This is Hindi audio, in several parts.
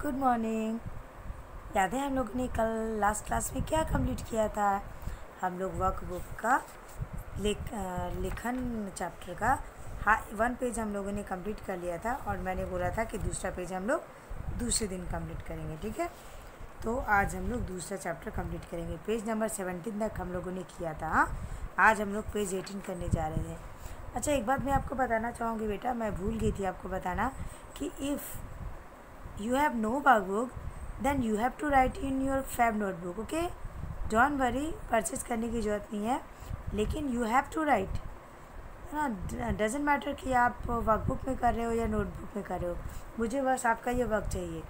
Good morning. याद है हम लोगों ने कल लास्ट क्लास में क्या कंप्लीट किया था? हम लोग वर्कबुक का लेखन चैप्टर का 1 पेज हम लोगों ने कंप्लीट कर लिया था और मैंने बोला था कि दूसरा पेज हम लोग दूसरे दिन कंप्लीट करेंगे। ठीक है, तो आज हम लोग दूसरा चैप्टर कंप्लीट करेंगे। पेज नंबर 17 तक हम लोगों ने किया था। हाँ, आज हम लोग पेज 18 करने जा रहे हैं। अच्छा, एक बात मैं आपको बताना चाहूँगी बेटा, मैं भूल गई थी आपको बताना कि if you have no workbook then you have to write in your fab notebook. okay, don't worry, purchase करने की ज़रूरत नहीं है, लेकिन you have to write, है ना। डजेंट मैटर कि आप वर्कबुक में कर रहे हो या नोटबुक में कर रहे हो, मुझे बस आपका ये वर्क चाहिए।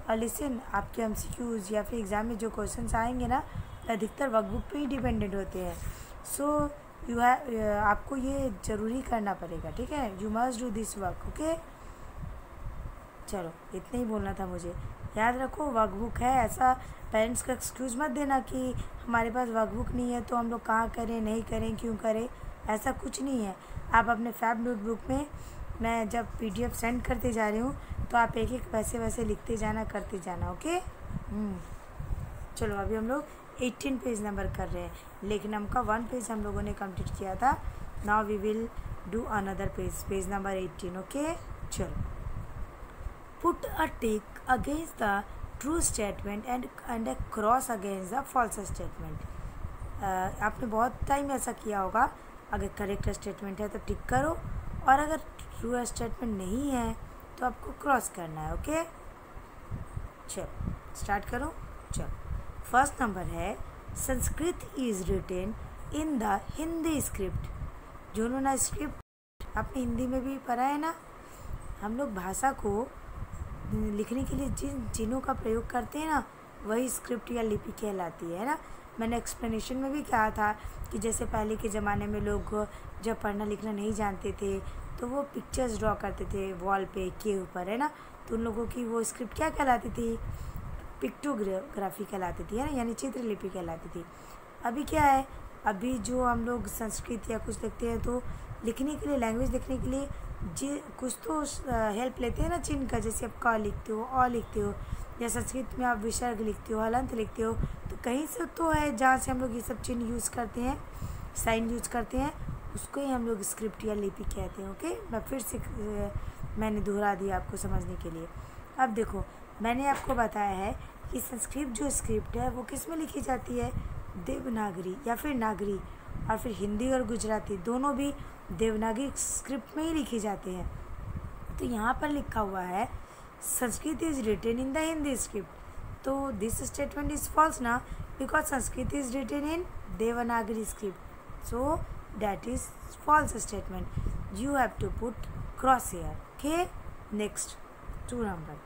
और लिसन, आपके MCQs या फिर एग्ज़ाम में जो क्वेश्चंस आएंगे ना, अधिकतर वर्कबुक पे ही डिपेंडेंट होते हैं। सो आपको ये ज़रूरी करना पड़ेगा। ठीक है, you must do this work. Okay, चलो इतना ही बोलना था मुझे। याद रखो, वर्कबुक है, ऐसा पेरेंट्स का एक्सक्यूज़ मत देना कि हमारे पास वर्कबुक नहीं है तो हम लोग कहाँ करें, नहीं करें, क्यों करें, ऐसा कुछ नहीं है। आप अपने फैब नोटबुक में, मैं जब PDF सेंड करते जा रही हूँ तो आप एक एक वैसे लिखते जाना, करते जाना। ओके, चलो अभी हम लोग 18 पेज नंबर कर रहे हैं, लेकिन हमका 1 पेज हम लोगों ने कंप्लीट किया था। Now we will do another page number 18। Okay, चलो। Put a tick against the true statement and a cross against the false statement. आपने बहुत टाइम ऐसा किया होगा। अगर करेक्ट स्टेटमेंट है तो टिक करो, और अगर ट्रू स्टेटमेंट नहीं है तो आपको क्रॉस करना है। ओके, चलो स्टार्ट करो। चलो, फर्स्ट नंबर है, Sanskrit is written in the Hindi script. जो उन्होंने स्क्रिप्ट आपने हिंदी में भी पढ़ा है ना, हम लोग भाषा को लिखने के लिए जिन चिन्हों का प्रयोग करते हैं ना, वही स्क्रिप्ट या लिपि कहलाती है ना। मैंने एक्सप्लेनेशन में भी कहा था कि जैसे पहले के ज़माने में लोग जब पढ़ना लिखना नहीं जानते थे तो वो पिक्चर्स ड्रॉ करते थे वॉल पे के ऊपर, है ना। तो उन लोगों की वो स्क्रिप्ट क्या कहलाती थी? पिक्टोग्राफी कहलाती थी, है ना, यानी चित्रलिपि कहलाती थी। अभी क्या है, अभी जो हम लोग संस्कृत या कुछ लिखते हैं तो लिखने के लिए, लैंग्वेज लिखने के लिए जी कुछ तो हेल्प लेते हैं ना चिन्ह का। जैसे आप क लिखते हो, अ लिखते हो, या संस्कृत में आप विसर्ग लिखते हो, हलंत लिखते हो, तो कहीं से तो है जहाँ से हम लोग ये सब चिन्ह यूज़ करते हैं, साइन यूज़ करते हैं, उसको ही हम लोग स्क्रिप्ट या लिपि कहते हैं। ओके, मैं फिर से मैंने दोहरा दिया आपको समझने के लिए। अब देखो, मैंने आपको बताया है कि संस्कृत जो स्क्रिप्ट है वो किस में लिखी जाती है? देवनागरी या फिर नागरी। और फिर हिंदी और गुजराती दोनों भी देवनागरी स्क्रिप्ट में ही लिखी जाती हैं। तो यहाँ पर लिखा हुआ है Sanskrit is written in the Hindi script, तो दिस स्टेटमेंट इज फॉल्स ना, because Sanskrit is written in Devanagari script, so that is false statement. You have to put cross here. Okay, next 2 number,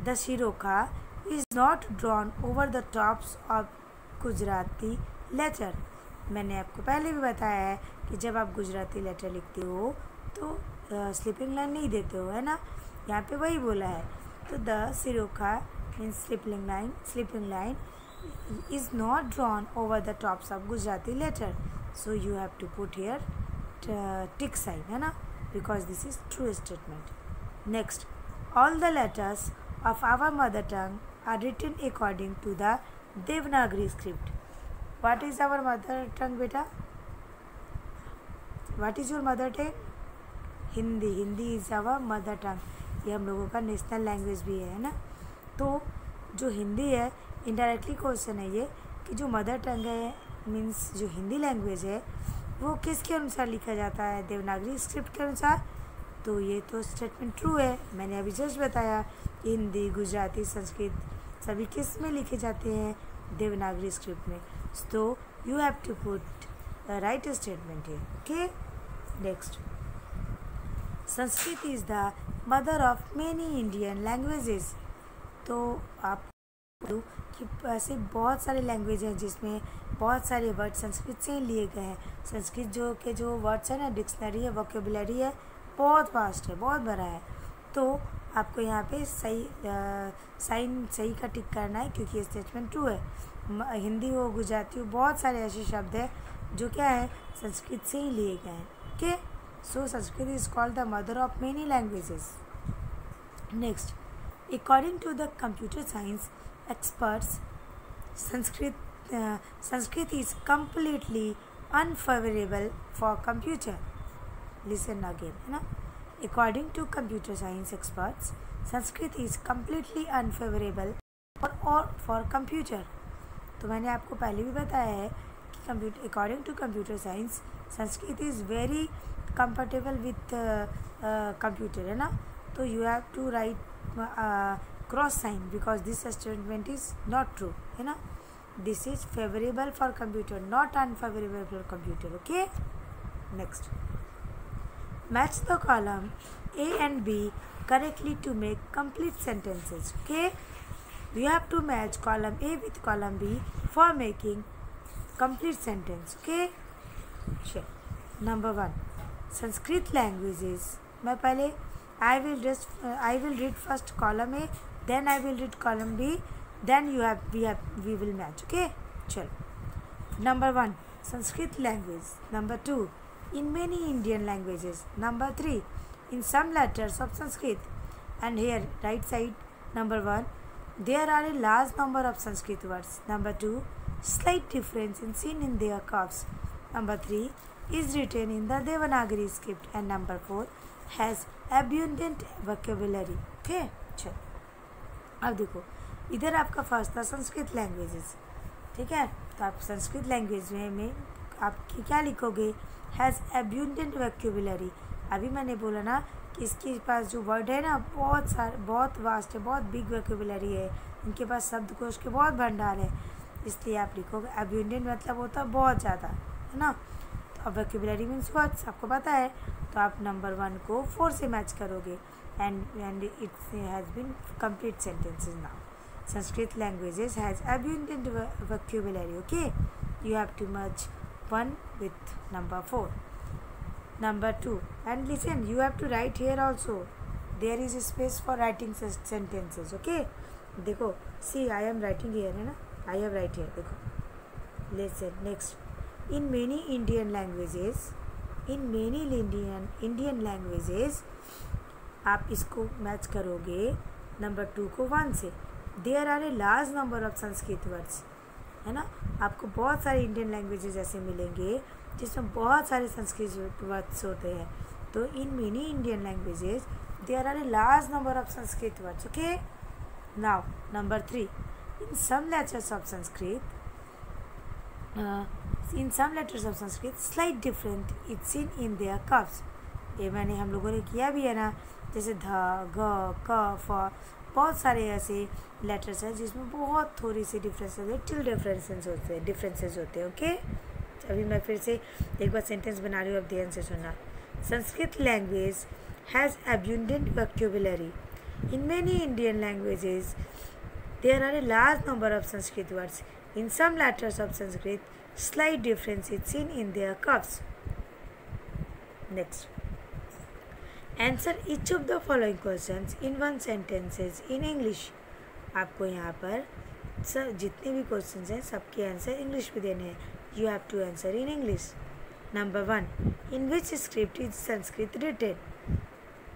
the shirorekha is not drawn over the tops of Gujarati letter. मैंने आपको पहले भी बताया है कि जब आप गुजराती लेटर लिखते हो तो स्लिपिंग लाइन नहीं देते हो, है ना। यहाँ पे वही बोला है। तो the shirorekha means sleeping line is not drawn over the tops of Gujarati letter, so you have to put here tick sign, है ना, because this is true statement. Next, all the letters of our mother tongue are written according to the Devanagari script. What is our mother tongue बेटा? What is your mother tongue? Hindi. Hindi is our mother tongue, ये हम लोगों का नेशनल लैंग्वेज भी है ना। तो जो हिंदी है, इनडायरेक्टली क्वेश्चन है ये कि जो मदर टंग है मीन्स जो हिंदी लैंग्वेज है वो किसके अनुसार लिखा जाता है? देवनागरी स्क्रिप्ट के अनुसार। तो ये तो स्टेटमेंट ट्रू है। मैंने अभी जस्ट बताया, हिंदी, गुजराती, संस्कृत सभी किस में लिखे जाते हैं? देवनागरी स्क्रिप्ट में। So you have to put the right statement here. Okay, next, Sanskrit is the mother of many Indian languages. तो आप कि ऐसे बहुत सारे लैंग्वेज हैं जिसमें बहुत सारे वर्ड संस्कृत से ही लिए गए हैं। संस्कृत जो वर्ड्स है ना, डिक्शनरी है, वोकेबुलरी है, बहुत वास्ट है, बहुत बड़ा है। तो आपको यहाँ पे साइन सही का टिक करना है, क्योंकि ये स्टेटमेंट ट्रू है। हिंदी हो, गुजराती हो, बहुत सारे ऐसे शब्द हैं जो क्या है, संस्कृत से ही लिए गए हैं। Okay, so Sanskrit is called the mother of many languages. Next, According to the computer science experts, Sanskrit is completely unfavorable for computer. Listen again, है ना? According to computer science experts, Sanskrit is completely unfavorable for computer. तो मैंने आपको पहले भी बताया है कि according to computer science, Sanskrit is very compatible with computer, है ना? तो you have to write cross sign because this statement is not true, है ना? This is favorable for computer, not unfavorable for computer. Okay? Next. Match the column A and B correctly to make complete sentences. Okay? We have to match column A with column B for making complete sentence. Okay? Sure. Number 1. Sanskrit languages. मैं पहले I will read first column A, then I will read column B, then we will match. Okay? चलो. Number 1. Sanskrit language. Number 2. In many Indian languages. Number 3. In some letters of Sanskrit. And here right side number 1. There are a large number of Sanskrit words. Number 2. Slight difference in seen in their curves. Number 3. Is written in the Devanagari script. And number 4. Has abundant vocabulary. Okay? चलो. अब देखो इधर आपका फर्स्ट था संस्कृत लैंग्वेजेस. ठीक है, तो आप संस्कृत लैंग्वेज में आप क्या लिखोगे? Has abundant vocabulary. अभी मैंने बोला ना कि इसके पास जो वर्ड है ना बहुत वास्ट है, बहुत बिग वोकैबुलरी है, इनके पास शब्दकोश के बहुत भंडार है, इसलिए आप लिखोगे एब्यूंडेंट मतलब होता है बहुत ज़्यादा, है ना? तो अब वोकैबुलरी मीन्स वर्ड्स आपको पता है, तो आप नंबर 1 को 4 से मैच करोगे and it has been complete sentences now. Sanskrit languages has abundant vocabulary. Okay, you have to merge 1 with number 4. Number 2, and listen, you have to write here also. There is a space for writing sentences. Okay, देखो, see I am writing here, है ना? I have write here. देखो, listen. Next, in many Indian languages, आप इसको मैच करोगे नंबर 2 को 1 से. There are a large number of Sanskrit words, है ना? आपको बहुत सारे इंडियन लैंग्वेजेस ऐसे मिलेंगे जिसमें बहुत सारे संस्कृत वर्ड्स होते हैं. तो in many Indian languages there are a large number of Sanskrit words. Okay, now number 3. In some letters of Sanskrit slight different is seen in their curves. ये मैंने हम लोगों ने किया भी है ना, जैसे ध, ग, क, फ, बहुत सारे ऐसे लेटर्स हैं जिसमें बहुत थोड़ी सी डिफरेंसेस होते हैं, टिल डिफरेंसेस होते हैं. ओके, अभी मैं फिर से एक बार सेंटेंस बना रही हूँ, अब ध्यान से सुनना. Sanskrit language has abundant vocabulary. In many Indian languages there are a large number of Sanskrit words. In some letters of Sanskrit slight difference is seen in their curves. Next, answer each of the following questions in 1 sentences in English. आपको यहाँ पर सब जितने भी क्वेश्चंस हैं सबके आंसर इंग्लिश में देने हैं. You have to answer in English. Number 1, in which script is Sanskrit written.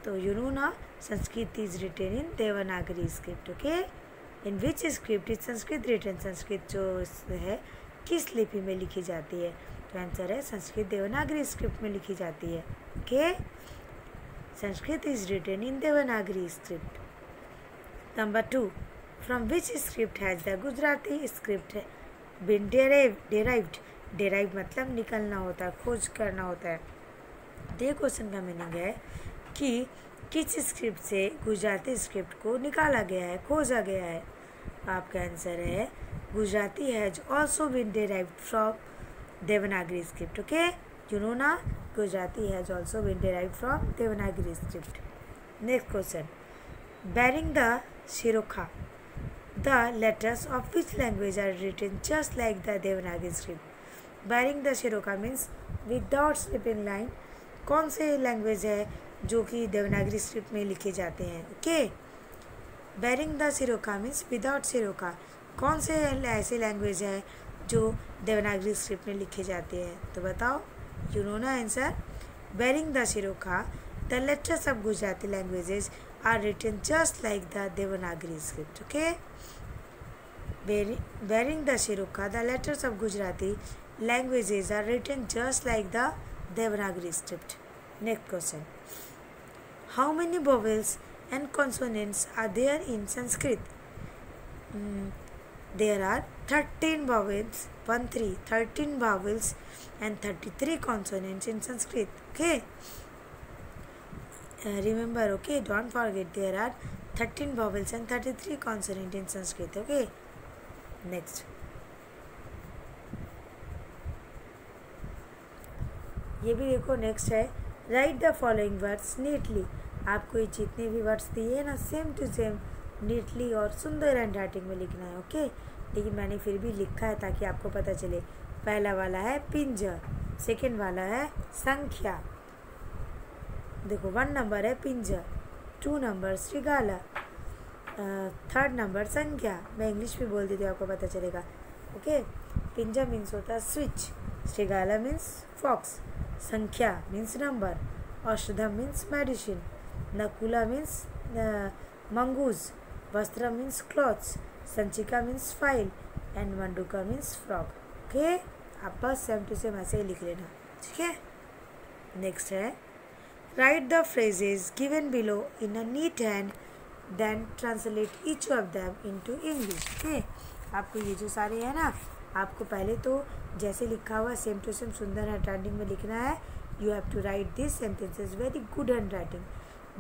तो यू नो ना, Sanskrit is written in Devanagari script. Okay, in which script is Sanskrit written. Sanskrit जो है किस लिपि में लिखी जाती है? तो आंसर है संस्कृत देवनागरी स्क्रिप्ट में लिखी जाती है. Okay, Sanskrit is written in Devanagari script. Number 2, from which script has the Gujarati script been derived? Derived मतलब निकलना होता है, खोज करना होता है. ये क्वेश्चन का मीनिंग है कि किस स्क्रिप्ट से गुजराती स्क्रिप्ट को निकाला गया है, खोजा गया है. आपका आंसर है Gujarati has also been derived from Devanagari script. Okay, you know na, Gujarati has also been derived from Devanagari script. Next question, bearing the Shirokha, the letters of which language are written just like the Devanagari script. Bearing the Shirokha means without slipping line. कौन से लैंग्वेज है जो कि देवनागरी स्क्रिप्ट में लिखे जाते हैं? Okay, bearing the Shirokha means without Shirokha. कौन से ऐसे लैंग्वेज है जो देवनागरी स्क्रिप्ट में लिखे जाते हैं? तो बताओ. You know na answer. Bearing the Shirokha, the letters of Gujarati languages are written just like the Devanagari script. Okay. Bearing the Shiruka, the letters of Gujarati languages are written just like the Devanagari script. Next question. How many vowels and consonants are there in Sanskrit? There are 13 vowels, 13 vowels and 33 consonants in Sanskrit. Okay. Remember, okay, don't forget there are 13 vowels and 33 consonants in Sanskrit. Okay. Next. ये भी देखो नेक्स्ट है, write the following words neatly. आपको ये जितने भी वर्ड्स दिए हैं ना सेम टू सेम नीटली और सुंदर हैंड राइटिंग में लिखना है. ओके. लेकिन मैंने फिर भी लिखा है ताकि आपको पता चले. पहला वाला है पिंजर, सेकंड वाला है संख्या. देखो 1 नंबर है पिंजर, 2 नंबर श्रीगाला, 3rd नंबर संख्या. मैं इंग्लिश में बोल देती हूँ आपको पता चलेगा. ओके. पिंजर मीन्स होता है स्विच, श्रीगाला मीन्स फॉक्स, संख्या मीन्स नंबर, औषधम मीन्स मेडिसिन, नकुला मीन्स मंगूज, वस्त्र मीन्स क्लॉथ्स, संचिका मीन्स फाइल एंड मंडुका मीन्स फ्रॉग. ओके. आप बस सेम टू सेम ऐसे ही लिख लेना. ठीक है. नेक्स्ट है, write the phrases given below in a neat hand then translate each of them into English. Okay. आपको ये जो सारे हैं ना, आपको पहले तो जैसे लिखा हुआ सेम टू सेम सुंदर हैंड राइटिंग में लिखना है. You have to write this sentences very good hand writing.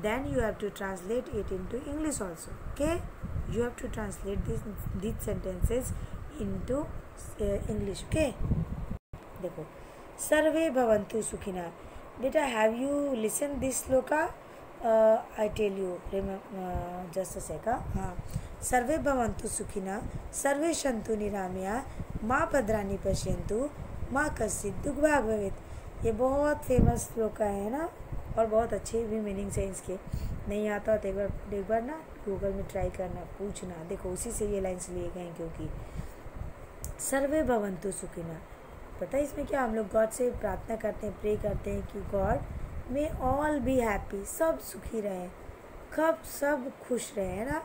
Then you have to translate it into English also. Okay. You have to translate this sentences into English. Okay. देखो, सर्वे भवन्तु सुखिनः. बेटा, have you listen this shloka? I tell you, just a second. हाँ. सर्वे भवन्तु सुखिनः, सर्वे सन्तु निरामया, माँ भद्राणि पश्यन्तु, माँ कश्चित् दुर्भाग् भवेत्. ये बहुत फेमस श्लोका है ना, और बहुत अच्छे भी मीनिंग्स हैं इसके. नहीं आता तो एक बार ना गूगल में ट्राई करना, पूछना. देखो उसी से ये लाइन्स लिए गए हैं, क्योंकि सर्वे भवन्तु सुखिनः. पता है इसमें क्या, हम लोग गॉड से प्रार्थना करते हैं, प्रे करते हैं कि God may all be happy, सब सुखी रहे, कब सब खुश रहे, है ना.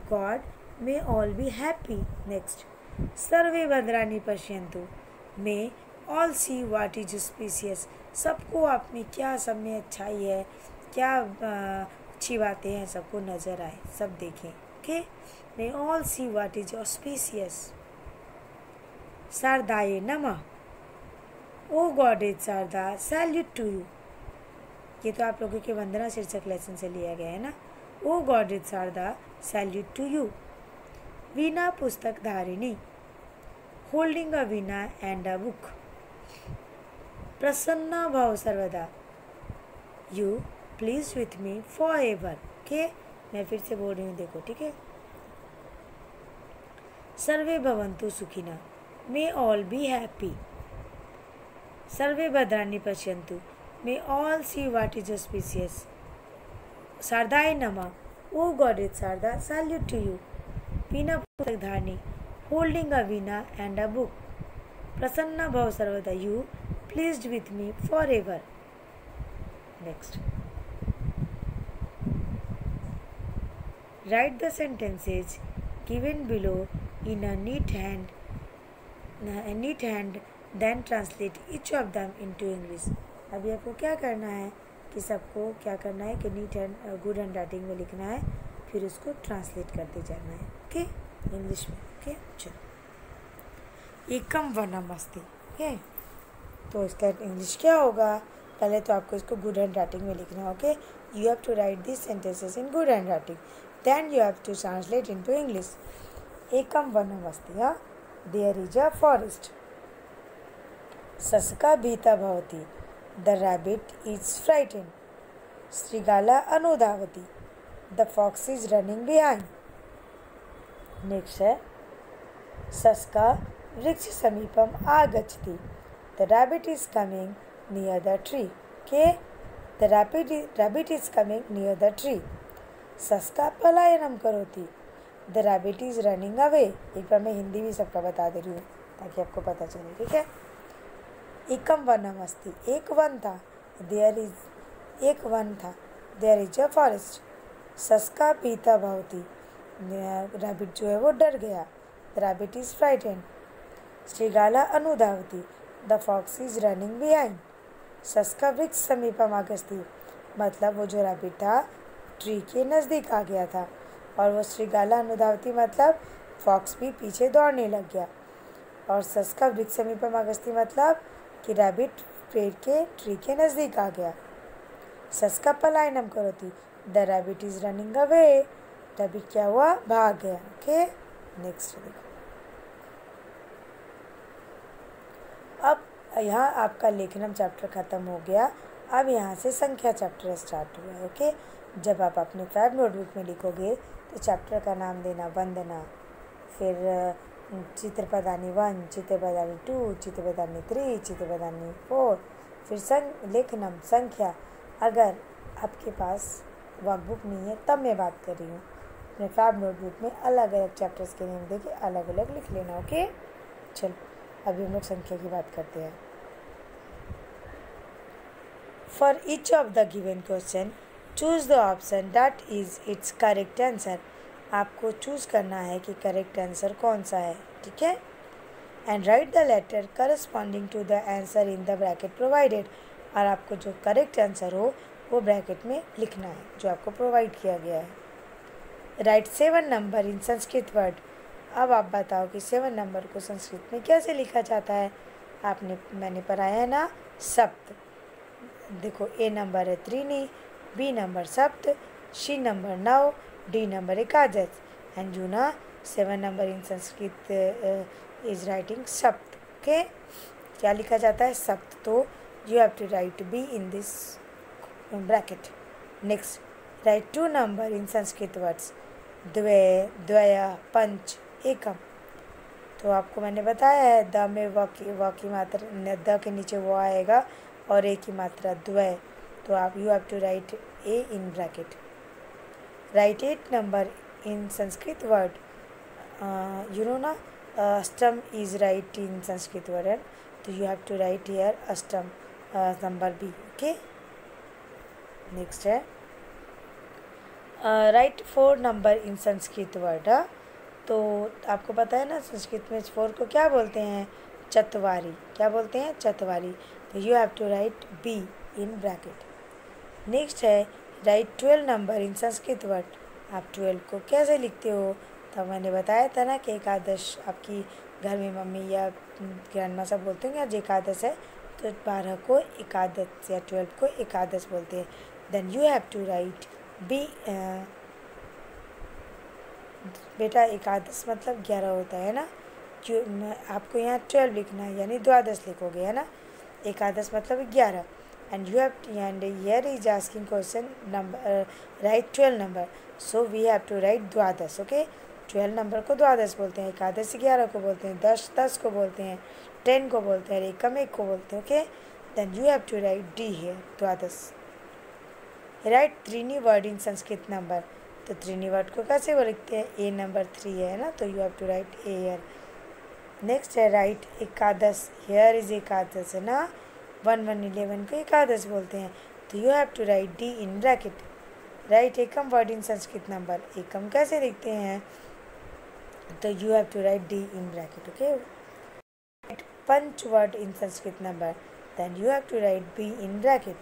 God may all be happy. Next, सर्वे भद्राणि पश्यन्तु, may all see what is auspicious. सबको आप में क्या, सब में अच्छाई है, क्या अच्छी बातें हैं, सबको नज़र आए, सब देखें. Okay. May all see what is auspicious. शारदाय नमः. O goddess Sharada, salute to you. ये तो आप लोगों के वंदना शीर्षक लेसन से लिया गया है ना. O goddess Sharada, salute to you. वीणा पुस्तक धारिणी, holding a veena and a book. प्रसन्न भाव सर्वदा, you please with me for ever. Okay. मैं फिर से बोल रही हूँ, देखो. ठीक है. सर्वे भवन्तु सुखिनः, मे ऑल बी हैप्पी. सर्वे भद्राणि पश्यन्तु, may all see what is auspicious. शारदाय नमः. O goddess Sharada, salute to you. वीणा पुस्तक धारिणी, holding a veena and a book. प्रसन्न भव सर्वदा, you pleased with me for ever. Next, write the sentences given below in a neat hand then translate each of them into English. अभी आपको क्या करना है कि सबको क्या करना है कि neat hand good hand writing में लिखना है, फिर उसको ट्रांसलेट करते जाना है. ओके. इंग्लिश में. ओके. चलो, एकम वर्णम अस्ति. ओके. तो इसका इंग्लिश क्या होगा? पहले तो आपको इसको गुड हैंड राइटिंग में लिखना है. Okay. You have to write this sentences in good hand writing, then you have to translate into English. एकम वर्णम अस्ति. हाँ. There is a forest. सस्का भीता भवति, द रैबिट इज फ्राइटेन. श्रीगाला अनुधावति, the fox is running behind. Next है, सस्का वृक्ष समीपम आगच्छति, the rabbit is coming near the tree. के the rabbit is coming near the tree. सस्का पलायनम करोति, the rabbit is running away. एक बार मैं हिंदी भी सबका बता दे रही हूँ ताकि आपको पता चले. ठीक है. एकम वनम अस्ति, एक वन था. देयर इज एक वन था. There is a forest. सस्का पीता भवती, रैबिट जो है वो डर गया। The rabbit is frightened. श्रीगाला अनुधावती, the fox is running behind. सस्का वृक्ष समीपम आगस्ती, मतलब वो जो रैबिट था ट्री के नज़दीक आ गया था। और वो श्रीगाला अनुधावती मतलब फॉक्स भी पीछे दौड़ने लग गया। और सस्का वृक्ष समीपम आगस्ती मतलब कि रैबिट पेड़ के ट्री के नज़दीक आ गया। सस्का पलायनम करोती, the rabbit is running away, rabbit क्या हुआ, भाग गया। ओके, नेक्स्ट देखो। अब यहाँ आपका लेखनम चैप्टर ख़त्म हो गया। अब यहाँ से संख्या चैप्टर स्टार्ट हुआ है। ओके, जब आप अपने फैब नोटबुक में लिखोगे तो चैप्टर का नाम देना वंदना, फिर चित्रपदानी 1, चित्रपदानी 2, चित्रपदानी 3, चित्रपदानी 4, फिर लेखनम संख्या। अगर आपके पास वर्कबुक नहीं है तब मैं बात कर रही हूँ, अपने फैब नोटबुक में अलग अलग चैप्टर्स के नेम देके अलग अलग लिख लेना। ओके, चलो अभी हम लोग संख्या की बात करते हैं। For each of the given question choose the option that is it's correct answer. आपको चूज करना है कि करेक्ट आंसर कौन सा है, ठीक है। And write the letter corresponding to the answer in the bracket provided. और आपको जो करेक्ट आंसर हो वो ब्रैकेट में लिखना है जो आपको प्रोवाइड किया गया है। Right 7 number in Sanskrit word. अब आप बताओ कि 7 नंबर को संस्कृत में कैसे लिखा जाता है। मैंने पढ़ाया है ना, सप्त। देखो, ए नंबर है त्रीनी, बी नंबर सप्त, सी नंबर 9, डी नंबर एकादश। एंड यू ना 7 number in Sanskrit is writing सप्त। ओके, क्या लिखा जाता है, सप्त। तो you have to write B in this bracket. Next, write 2 number in Sanskrit words, द्वे, द्वया, पंच, एकम। तो आपको मैंने बताया है द में व की मात्रा, द के नीचे वो आएगा और ए की मात्रा द्वय। तो आप you have to write A in bracket. Write 8 number in Sanskrit word. You know ना, अष्टम is write in Sanskrit word, तो you have to write here अष्टम नंबर बी। ओके, नेक्स्ट है write 4 number in Sanskrit word. तो आपको पता है ना संस्कृत में 4 को क्या बोलते हैं, चत्वारी। क्या बोलते हैं, चत्वारी। तो you have to write B in bracket. Next है write 12 number in Sanskrit word. आप 12 को कैसे लिखते हो, तो मैंने बताया था ना कि एकादश आपकी घर में मम्मी या ग्रैंडमा सब बोलते हैं आज एकादश है, तो 12 को एकादश या 12 को एकादश बोलते हैं। Then you have to write B. बेटा एकादश मतलब 11 होता है ना, आपको यहाँ 12 लिखना है यानी द्वादश लिखोगे, है ना। एकादश मतलब 11। And you have and here is asking question number right 12 number, so we have to write द्वादश। ओके, 12 नंबर को द्वादश बोलते हैं, एकादश 11 को बोलते हैं, 10 को बोलते हैं, 10 को बोलते हैं, एकम 1 को बोलते हैं। Okay, then you have to write D here, द्वादश। राइट त्रीनी वर्ड इन संस्कृत नंबर। तो त्रीनी वर्ड को कैसे वो लिखते हैं, ए नंबर 3 है ना, तो you have to write A here. Next है राइट एकादश। हियर इज एकादश है ना, 1-1-11 को एकादश बोलते हैं, तो you have to write D in bracket. Write एकम वर्ड इन संस्कृत नंबर। एकम कैसे लिखते हैं, तो you have to write D in bracket. Okay, पंच word in Sanskrit number, then you have to write B in bracket.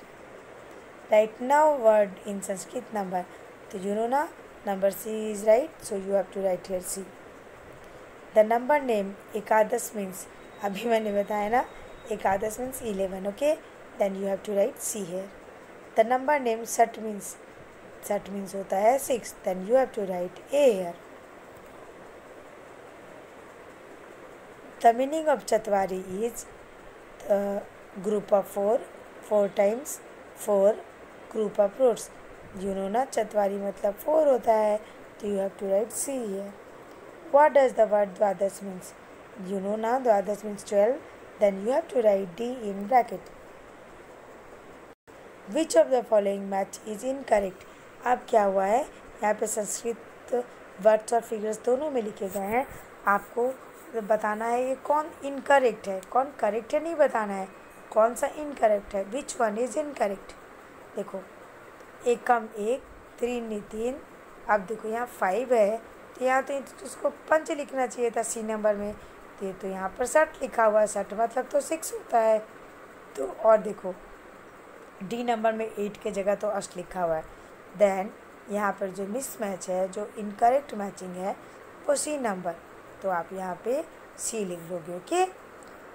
Write now word in Sanskrit number. तो you know ना, number C is right, so you have to write here C. The number name एकादश means, अभी मैंने बताया ना एकादश means 11. Okay, then you have to write C here. The number name Sat means होता है 6, then you have to write A here. The meaning of Chatwari is group of 4 times 4 group of roads. You know ना, चतवारी मतलब 4 होता है, तो you have to write C here. What does the word द्वादश means? You know ना, द्वादश means 12, then you have to write D in bracket. Which of the following match is incorrect? अब क्या हुआ है, यहाँ पे संस्कृत वर्ड्स और फिगर्स दोनों में लिखे गए हैं, आपको बताना है ये कौन इनकरेक्ट है, कौन करेक्ट है नहीं बताना है, कौन सा इनकरेक्ट है। Which one is incorrect. देखो, एकम 1 3 3। अब देखो यहाँ 5 है, तो यहाँ तो इसको 5 लिखना चाहिए था सी नंबर में, तो ये तो यहाँ पर 60 लिखा हुआ है, 60 मतलब तो 6 होता है। तो और देखो डी नंबर में 8 के जगह तो 8 लिखा हुआ है। देन यहाँ पर जो मिसमैच है, जो इनकरेक्ट मैचिंग है, वो सी नंबर, तो आप यहाँ पे सी लिख लोगे। Okay,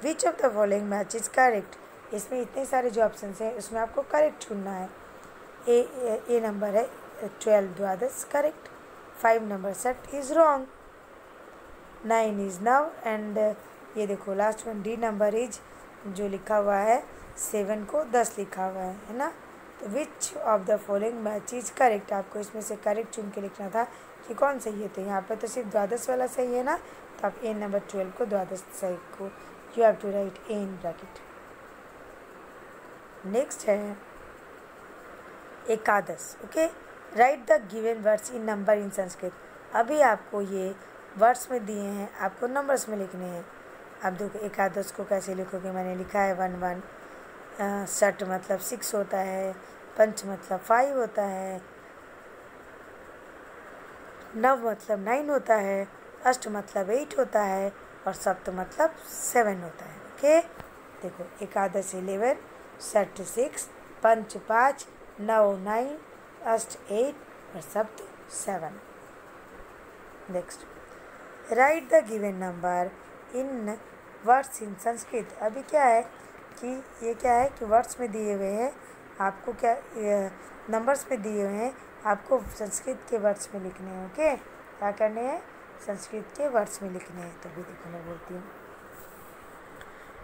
which of the following match is correct. इसमें इतने सारे जो ऑप्शन हैं, उसमें आपको करेक्ट चुनना है। ए नंबर है 12 द्वादश correct, 5 number set is wrong, 9 is नव, एंड ये देखो last one D number is जो लिखा हुआ है 7 को 10 लिखा हुआ है ना। तो which of the following match is correct, आपको इसमें से करेक्ट चुन के लिखना था कि कौन सही है। तो यहाँ पर तो सिर्फ द्वादश वाला सही है ना, तो आप ए नंबर 12 को द्वादश सही को you have to write A in bracket. Next है एकादश। Okay, write the given words in number in Sanskrit. अभी आपको ये वर्ड्स में दिए हैं, आपको नंबर्स में लिखने हैं। अब देखो एकादश को कैसे लिखोगे, मैंने लिखा है 1 1, षट मतलब 6 होता है, पंच मतलब 5 होता है, नव मतलब 9 होता है, अष्ट मतलब 8 होता है, और सप्त मतलब 7 होता है। ओके, देखो एकादश 11, षट 6, पंच 5, नव 9, अष्ट 8 और सप्त 7। Next, write the given number in words in Sanskrit. अभी क्या है कि ये क्या है कि वर्ड्स में दिए हुए हैं, आपको क्या नंबर्स में दिए हुए हैं, आपको संस्कृत के वर्ड्स में लिखने हैं। ओके, क्या करने हैं, संस्कृत के वर्ड्स में लिखने हैं। तो भी देखो मैं बोलती हूँ।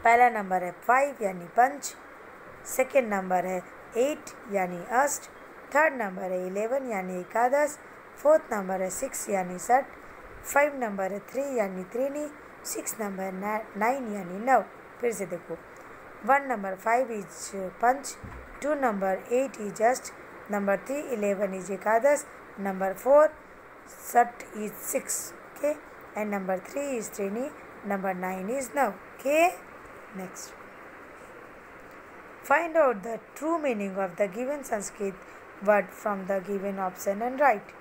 पहला नंबर है 5 यानी पंच, सेकेंड नंबर है 8 यानी अष्ट, थर्ड नंबर है 11 यानी एकादश, फोर्थ नंबर है 6 यानी षट, 5 नंबर है 3 यानी त्रीनी, 6 नंबर 9 यानी नव। फिर से देखो, 1 नंबर 5 इज पंच, 2 नंबर 8 इज अष्ट, नंबर 3 11 इज एकादश, नंबर 4 षट is 6, okay, and number 3 is trini, number 9 is now. Okay, next, find out the true meaning of the given Sanskrit word from the given option and write.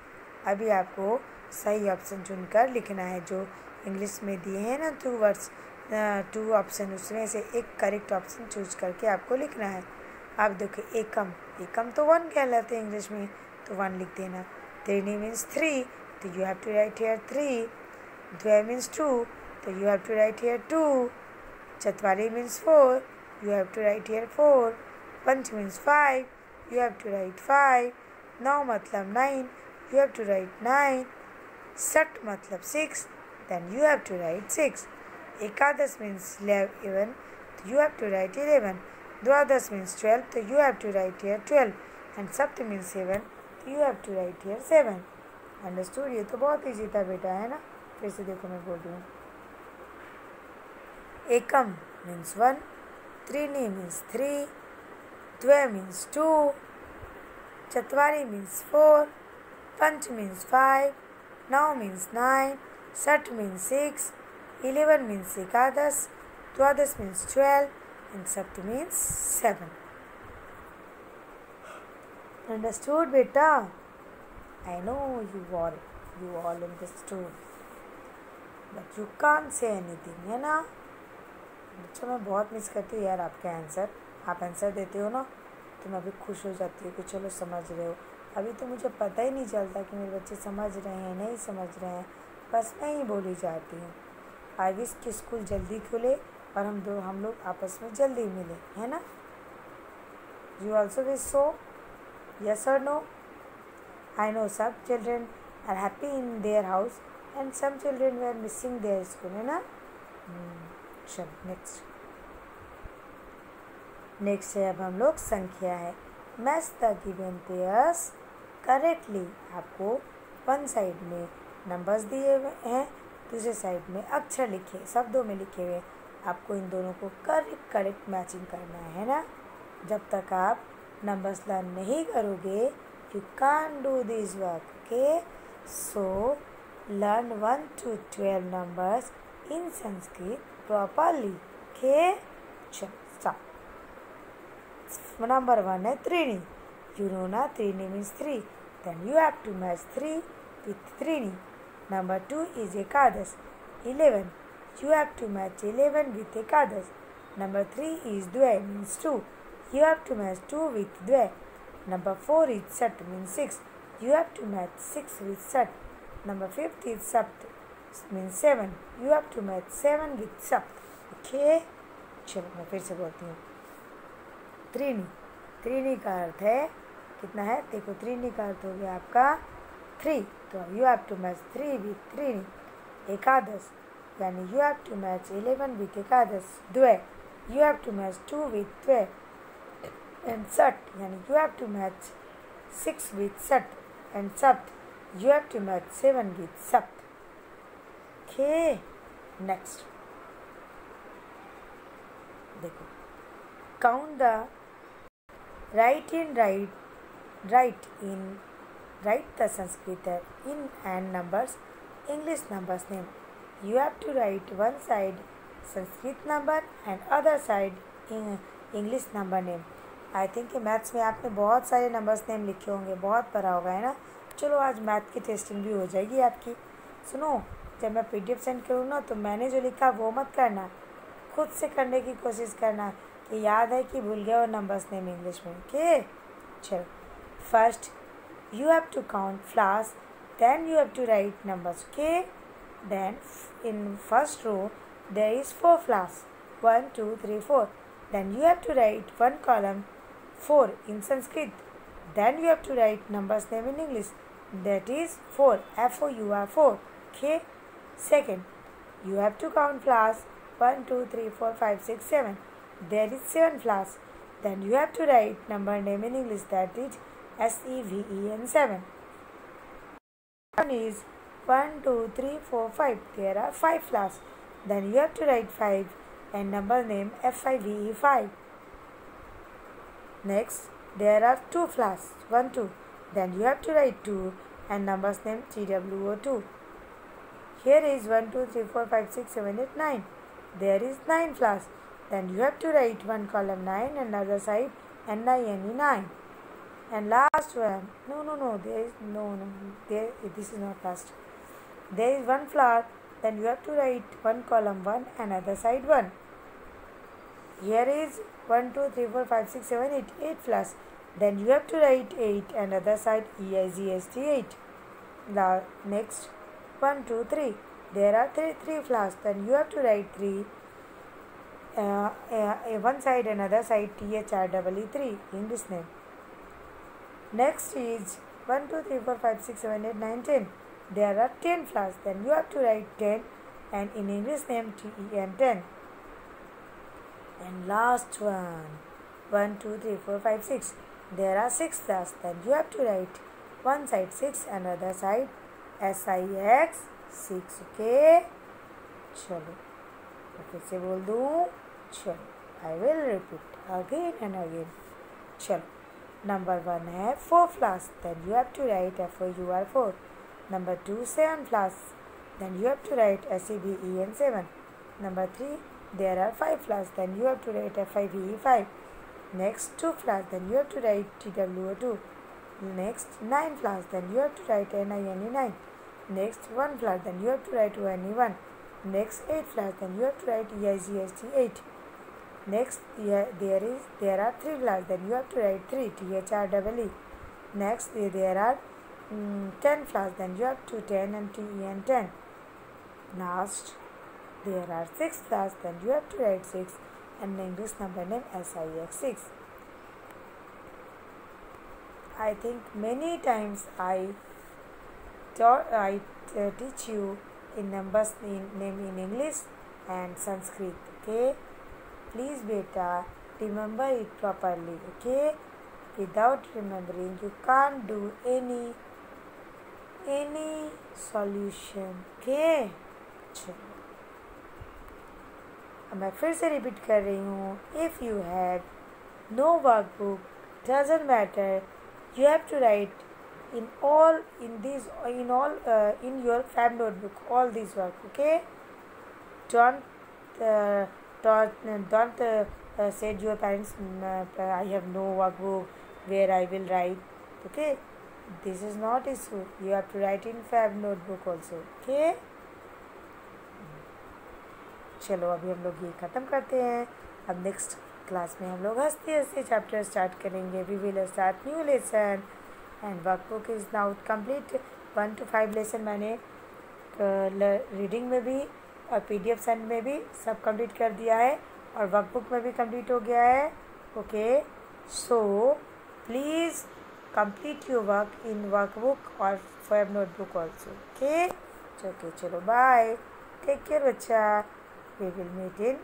अभी आपको सही ऑप्शन चुनकर लिखना है, जो इंग्लिश में दिए हैं ना 2 वर्ड्स 2 ऑप्शन, उसमें से एक करेक्ट ऑप्शन चूज करके आपको लिखना है। आप देखो एकम, एकम तो 1 कहलाते हैं इंग्लिश में, तो 1 लिख देना। त्रीनी मीन्स 3, तो you have to write here 3. Dve means 2, so you have to write here 2. Chatwari means 4, you have to write here 4. Panch means 5, you have to write 5. Now matlab 9, you have to write 9. Sat matlab 6, then you have to write 6. Ekadash means 11, so you have to write 11. Dwadash means 12, so you have to write here 12. And Sapt means 7, so you have to write here 7. Understood, ये तो बहुत ईजी था बेटा, है ना। फिर से देखो मैं बोल रही हूँ। एकम मीन्स 1, त्रीनी मीन्स 3, द्वे मीन्स 2, चत्वारी मीन्स 4, पंच मीन्स 5, नौ मीन्स 9, षट मीन्स 6, 11 मीन्स एकादश, द्वादश मीन्स 12, एंड सप्त मीन्स 7। अंडरस्टूड बेटा? I know you all understood, but you can't say anything, है ना। बच्चों मैं बहुत मिस करती हूँ यार आपके आंसर। आप आंसर देते हो ना तो मैं भी खुश हो जाती हूँ कि चलो समझ रहे हो। अभी तो मुझे पता ही नहीं चलता कि मेरे बच्चे समझ रहे हैं नहीं समझ रहे हैं, बस मैं ही बोली जाती हूँ। आई विश कि स्कूल जल्दी खुले और हम लोग आपस में जल्दी मिले, है ना। You also wish so, yes और no? I know some children are happy in their house and some children were missing their school, है ना। चलो नेक्स्ट है अब हम लोग संख्या है। Match the given pairs correctly. आपको वन साइड में नंबर्स दिए हुए हैं, दूसरे साइड में अक्षर लिखे शब्दों में लिखे हुए। आपको इन दोनों को करेक्ट मैचिंग करना है ना। जब तक आप नंबर्स लर्न नहीं करोगे you can't do this work. Okay, so learn 1 to 12 numbers in Sanskrit properly. Okay, start. Number 1 है त्रीनी। You know ना, त्रीनी means 3, then you have to match 3 with Trini. Number 2 is Ekadas, 11. You have to match 11 with Ekadas. Number 3 is Dve, means 2. You have to match 2 with Dve. Number 4 is Sat, means 6. You have to match 6 with Sat. Number 5 is Sapt, means 7. You have to match 7 with Sapt. Okay? चलो मैं फिर से बोलती हूँ. त्रीनी, त्रीनी का अर्थ है कितना है. देखो त्रीनी का अर्थ हो गया आपका 3. तो you have to match 3 with त्रीनी. एकादश यानी you have to match 11 with एकादश. द्वे you have to match 2 with द्वे. एंड सट यानी you have to match 6 with सट. एंड सप्त you have to match 7 with सप्त. ओके. नेक्स्ट देखो, count the write the Sanskrit in and numbers, English numbers name. You have to write one side Sanskrit number and other side English number name. I think कि मैथ्स में आपने बहुत सारे नंबर्स नेम लिखे होंगे, बहुत पढ़ा होगा, है ना. चलो आज मैथ की टेस्टिंग भी हो जाएगी आपकी. सुनो, जब मैं PDF सेंड करूँ ना तो मैंने जो लिखा वो मत करना, खुद से करने की कोशिश करना कि याद है कि भूल गया वो नंबर्स नेम इंग्लिश में. ओके. चलो, first you have to count flowers, then you have to write numbers. Okay. Then in first row there is 4 flowers, 1 2 3 4. Then you have to write one column 4 in Sanskrit. Then you have to write numbers name in English, that is 4, FOUR 4. Okay. Second, you have to count flowers 1 2 3 4 5 6 7. There is 7 flowers. Then you have to write number name in English, that is SEVEN 7. One is 1 2 3 4 5. There are 5 flowers. Then you have to write 5 and number name FIVE 5. Next, there are 2 flowers, 1 2. Then you have to write 2 and numbers name TWO 2. Here is 1 2 3 4 5 6 7 8 9. There is 9 flowers. Then you have to write one column 9 and other side NINE 9. And last one, there is this is not last. There is one flower, then you have to write one column 1 and other side 1. Here is 1 2 3 4 5 6 7 8, 8 flowers. Then you have to write 8 and other side EIGST 8. Next, 1 2 3. There are 3 flowers. Then you have to write 3. One side and other side THREE 3 English name. Next is 1 2 3 4 5 6 7 8 9 10. There are 10 flowers. Then you have to write 10 and in English name TEN 10. And last one, 1 2 3 4 5 6. There are 6 flowers. Then you have to write one side 6 and other side SIX 6. Okay. चलो तो फिर से बोल दूँ. चलो, I will repeat again and again. चलो, number 1 है 4 flowers. Then you have to write FOUR 4. Number 2 7 flowers. Then you have to write SEVEN 7. Number 3 there are 5 flowers. Then you have to write FIVE 5. Next 2 flowers. Then you have to write TWO 2. Next 9 flowers. Then you have to write NINE 9. Next 1 flower. Then you have to write ONE 1. Next 8 flowers. Then you have to write EIGST 8. Next there are 3 flowers. Then you have to write 3 THREE. Next there are 10 flowers. Then you have to 10 and TEN 10. Last there are 6 flowers. Then you have to write 6 and the English number name SIX 6. I think many times I teach you in numbers name in English and Sanskrit. Okay. Please beta, remember it properly. Okay. Without remembering you can't do any solution. Okay. चलो, अब मैं फिर से रिपीट कर रही हूँ. If you have no workbook, doesn't matter. You have to write in your fab notebook all these work. Okay. Don't say to your parents, I have no workbook where I will write. Okay. This is not issue. You have to write in Fab notebook also. Okay? चलो अभी हम लोग ये ख़त्म करते हैं. अब नेक्स्ट क्लास में हम लोग हंसते हंसते चैप्टर स्टार्ट करेंगे. We will start new lesson and workbook is now complete. 1 to 5 lesson मैंने रीडिंग में भी और PDF सेंड में भी सब कंप्लीट कर दिया है और वर्कबुक में भी कंप्लीट हो गया है. Okay, so please complete your work in workbook और फैब नोटबुक ऑल्सो. ओके, चलो बाय, टेक केयर बच्चा. We will meet in